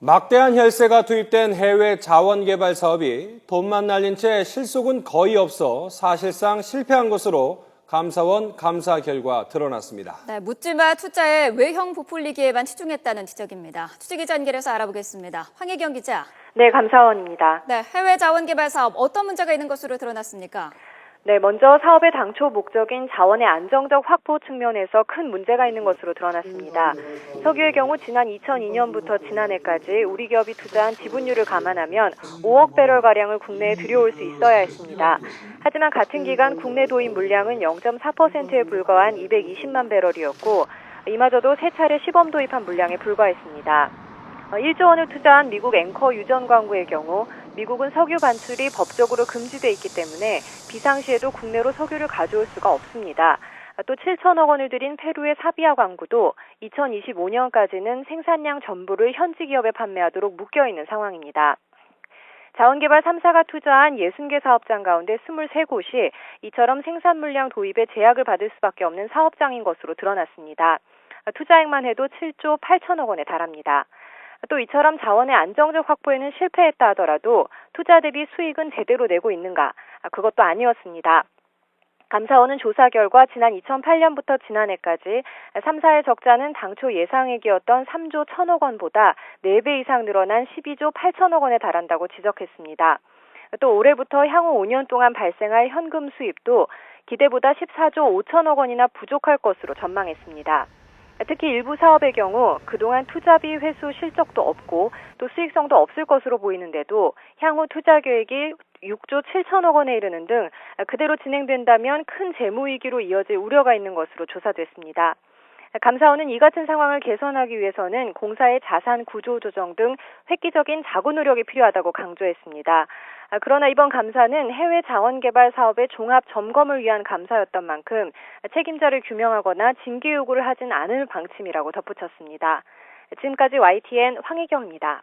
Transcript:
막대한 혈세가 투입된 해외 자원개발 사업이 돈만 날린 채 실속은 거의 없어 사실상 실패한 것으로 감사원 감사 결과 드러났습니다. 네, 묻지마 투자에 외형 부풀리기에만 치중했다는 지적입니다. 취재기자 연결해서 알아보겠습니다. 황혜경 기자. 네, 감사원입니다. 네, 해외 자원개발 사업 어떤 문제가 있는 것으로 드러났습니까? 네, 먼저 사업의 당초 목적인 자원의 안정적 확보 측면에서 큰 문제가 있는 것으로 드러났습니다. 석유의 경우 지난 2002년부터 지난해까지 우리 기업이 투자한 지분율을 감안하면 5억 배럴가량을 국내에 들여올 수 있어야 했습니다. 하지만 같은 기간 국내 도입 물량은 0.4%에 불과한 220만 배럴이었고 이마저도 세 차례 시범 도입한 물량에 불과했습니다. 1조 원을 투자한 미국 앵커 유전 광구의 경우 미국은 석유 반출이 법적으로 금지돼 있기 때문에 비상시에도 국내로 석유를 가져올 수가 없습니다. 또 7천억 원을 들인 페루의 사비아 광구도 2025년까지는 생산량 전부를 현지 기업에 판매하도록 묶여있는 상황입니다. 자원개발 3사가 투자한 60개 사업장 가운데 23곳이 이처럼 생산 물량 도입에 제약을 받을 수밖에 없는 사업장인 것으로 드러났습니다. 투자액만 해도 7조 8천억 원에 달합니다. 또 이처럼 자원의 안정적 확보에는 실패했다 하더라도 투자 대비 수익은 제대로 내고 있는가? 그것도 아니었습니다. 감사원은 조사 결과 지난 2008년부터 지난해까지 3사의 적자는 당초 예상액이었던 3조 1천억 원보다 4배 이상 늘어난 12조 8천억 원에 달한다고 지적했습니다. 또 올해부터 향후 5년 동안 발생할 현금 수입도 기대보다 14조 5천억 원이나 부족할 것으로 전망했습니다. 특히 일부 사업의 경우 그동안 투자비 회수 실적도 없고 또 수익성도 없을 것으로 보이는데도 향후 투자 계획이 6조 7천억 원에 이르는 등 그대로 진행된다면 큰 재무위기로 이어질 우려가 있는 것으로 조사됐습니다. 감사원은 이 같은 상황을 개선하기 위해서는 공사의 자산 구조 조정 등 획기적인 자구 노력이 필요하다고 강조했습니다. 그러나 이번 감사는 해외 자원개발 사업의 종합 점검을 위한 감사였던 만큼 책임자를 규명하거나 징계 요구를 하진 않을 방침이라고 덧붙였습니다. 지금까지 YTN 황혜경입니다.